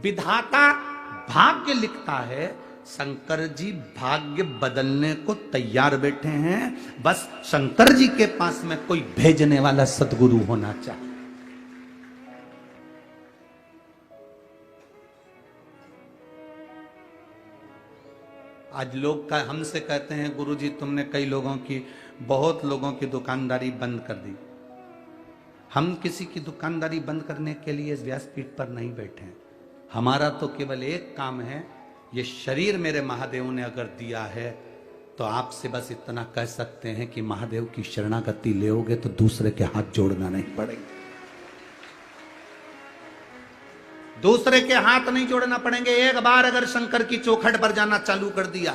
विधाता भाग्य लिखता है, शंकर जी भाग्य बदलने को तैयार बैठे हैं। बस शंकर जी के पास में कोई भेजने वाला सदगुरु होना चाहिए। आज लोग का हमसे कहते हैं, गुरुजी तुमने कई लोगों की, बहुत लोगों की दुकानदारी बंद कर दी। हम किसी की दुकानदारी बंद करने के लिए व्यासपीठ पर नहीं बैठे हैं। हमारा तो केवल एक काम है, ये शरीर मेरे महादेव ने अगर दिया है तो आपसे बस इतना कह सकते हैं कि महादेव की शरणागति लेओगे तो दूसरे के हाथ जोड़ना नहीं पड़ेगा। दूसरे के हाथ नहीं जोड़ना पड़ेंगे। एक बार अगर शंकर की चौखट पर जाना चालू कर दिया,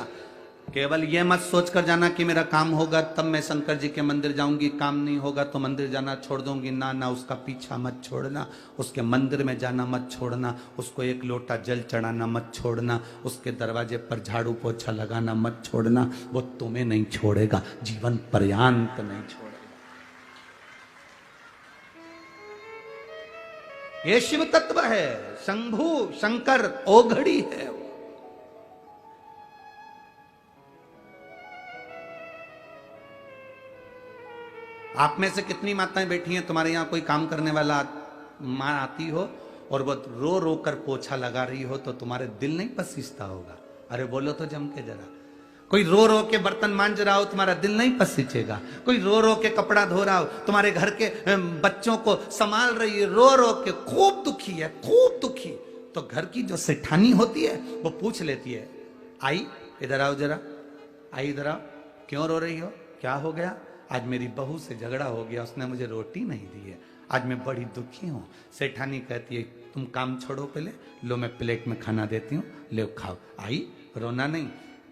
केवल यह मत सोचकर जाना कि मेरा काम होगा तब मैं शंकर जी के मंदिर जाऊंगी, काम नहीं होगा तो मंदिर जाना छोड़ दूंगी। ना ना, उसका पीछा मत छोड़ना, उसके मंदिर में जाना मत छोड़ना, उसको एक लोटा जल चढ़ाना मत छोड़ना, उसके दरवाजे पर झाड़ू पोछा लगाना मत छोड़ना। वो तुम्हें नहीं छोड़ेगा, जीवन पर्यंत नहीं छोड़ेगा। ये शिव तत्व है। शंभु शंकर ओघड़ी है। आप में से कितनी माताएं बैठी हैं, तुम्हारे यहां कोई काम करने वाला मां आती हो और वो रो रो कर पोछा लगा रही हो तो तुम्हारे दिल नहीं पसीजता होगा? अरे बोलो तो जम के जरा। कोई रो रो के बर्तन मांज रहा हो, तुम्हारा दिल नहीं पसीजेगा? कोई रो रो के कपड़ा धो रहा हो, तुम्हारे घर के बच्चों को संभाल रही है, रो रो के खूब दुखी है, खूब दुखी, तो घर की जो सेठानी होती है वो पूछ लेती है, आई इधर आओ जरा, आई इधर आओ, क्यों रो रही हो, क्या हो गया? आज मेरी बहू से झगड़ा हो गया, उसने मुझे रोटी नहीं दी है, आज मैं बड़ी दुखी हूं। सेठानी कहती है, तुम काम छोड़ो पहले, लो मैं प्लेट में खाना देती हूँ, ले खाओ। आई, रोना नहीं,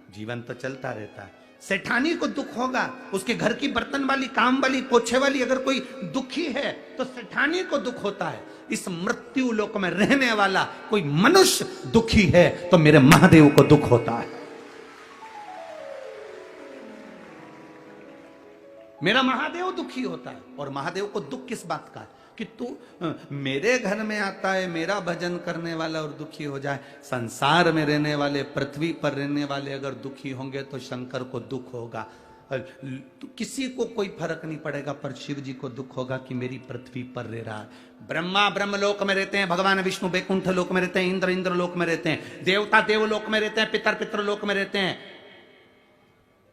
जीवन तो चलता रहता है। सेठानी को दुख होगा, उसके घर की बर्तन वाली, काम वाली, पोछे वाली अगर कोई दुखी है तो सेठानी को दुख होता है। इस मृत्यु लोक में रहने वाला कोई मनुष्य दुखी है तो मेरे महादेव को दुख होता है। मेरा महादेव दुखी होता है। और महादेव को दुख किस बात का है कि तू मेरे घर में आता है, मेरा भजन करने वाला और दुखी हो जाए। संसार में रहने वाले, पृथ्वी पर रहने वाले अगर दुखी होंगे तो शंकर को दुख होगा। तो किसी को कोई फर्क नहीं पड़ेगा, पर शिव जी को दुख होगा कि मेरी पृथ्वी पर रह रहा है। ब्रह्मा ब्रह्म लोक में रहते हैं, भगवान विष्णु बैकुंठ लोक में रहते हैं, इंद्र इंद्र लोक में रहते हैं, देवता देवलोक में रहते हैं, पितर पितर लोक में रहते हैं,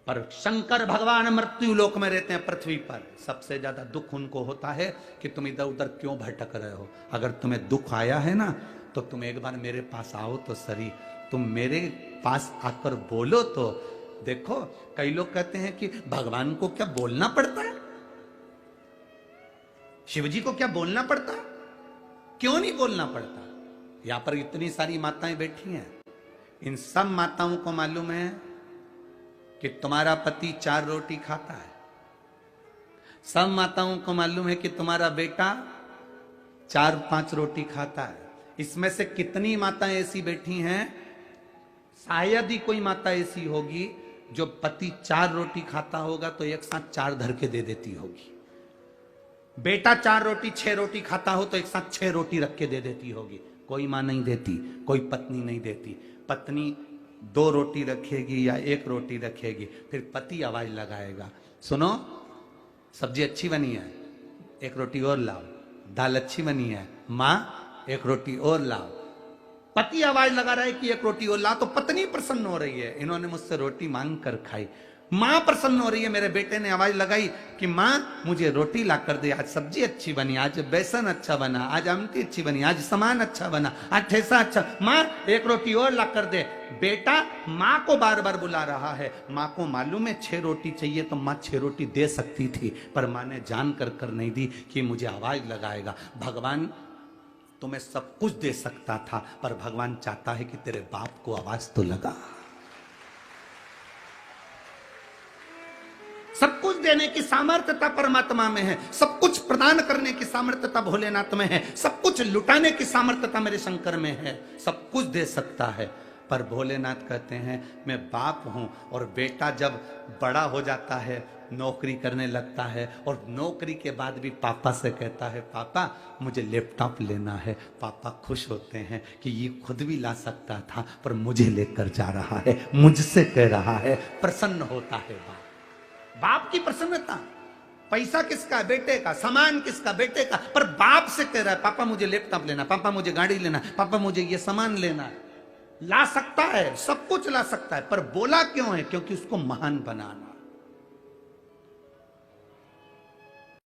पर शंकर भगवान मृत्यु लोक में रहते हैं, पृथ्वी पर। सबसे ज्यादा दुख उनको होता है कि तुम इधर उधर क्यों भटक रहे हो। अगर तुम्हें दुख आया है ना तो तुम एक बार मेरे पास आओ तो सही, तुम मेरे पास आकर बोलो तो। देखो, कई लोग कहते हैं कि भगवान को क्या बोलना पड़ता है, शिव जी को क्या बोलना पड़ता है? क्यों नहीं बोलना पड़ता? यहां पर इतनी सारी माताएं बैठी हैं, इन सब माताओं को मालूम है कि तुम्हारा पति 4 रोटी खाता है। सब माताओं को मालूम है कि तुम्हारा बेटा 4-5 रोटी खाता है। इसमें से कितनी माताएं ऐसी बैठी हैं, शायद ही कोई माता ऐसी होगी जो पति 4 रोटी खाता होगा तो एक साथ 4 धर के दे देती होगी। बेटा 4 रोटी 6 रोटी खाता हो तो एक साथ 6 रोटी रख के दे देती होगी। कोई मां नहीं देती, कोई पत्नी नहीं देती। पत्नी 2 रोटी रखेगी या 1 रोटी रखेगी, फिर पति आवाज लगाएगा, सुनो सब्जी अच्छी बनी है, 1 रोटी और लाओ, दाल अच्छी बनी है, मां 1 रोटी और लाओ। पति आवाज लगा रहा है कि 1 रोटी और लाओ, तो पत्नी प्रसन्न हो रही है, इन्होंने मुझसे रोटी मांग कर खाई। मां प्रसन्न हो रही है, मेरे बेटे ने आवाज लगाई कि मां मुझे रोटी ला कर दे, आज सब्जी अच्छी बनी, आज बेसन अच्छा बना, आज आमटी अच्छी बनी, आज सामान अच्छा बना, आज ठेसा अच्छा, मां 1 रोटी और ला कर दे। बेटा मां को बार बार बुला रहा है। मां को मालूम है 6 रोटी चाहिए तो मां 6 रोटी दे सकती थी, पर मां ने जान कर नहीं दी कि मुझे आवाज लगाएगा। भगवान तुम्हें सब कुछ दे सकता था, पर भगवान चाहता है कि तेरे बाप को आवाज तो लगा। सब कुछ देने की सामर्थ्यता परमात्मा में है, सब कुछ प्रदान करने की सामर्थ्यता भोलेनाथ में है, सब कुछ लुटाने की सामर्थ्यता मेरे शंकर में है। सब कुछ दे सकता है, पर भोलेनाथ कहते हैं मैं बाप हूं, और बेटा जब बड़ा हो जाता है नौकरी करने लगता है और नौकरी के बाद भी पापा से कहता है पापा मुझे लैपटॉप लेना है। पापा खुश होते हैं कि ये खुद भी ला सकता था पर मुझे लेकर जा रहा है, मुझसे कह रहा है, प्रसन्न होता है बाप। बाप की प्रसन्नता। पैसा किसका? बेटे का। सामान किसका? बेटे का। पर बाप से कह रहा है पापा मुझे लैपटॉप लेना, पापा मुझे गाड़ी लेना, पापा मुझे ये सामान लेना है। ला सकता है, सब कुछ ला सकता है, पर बोला क्यों है? क्योंकि उसको महान बनाना।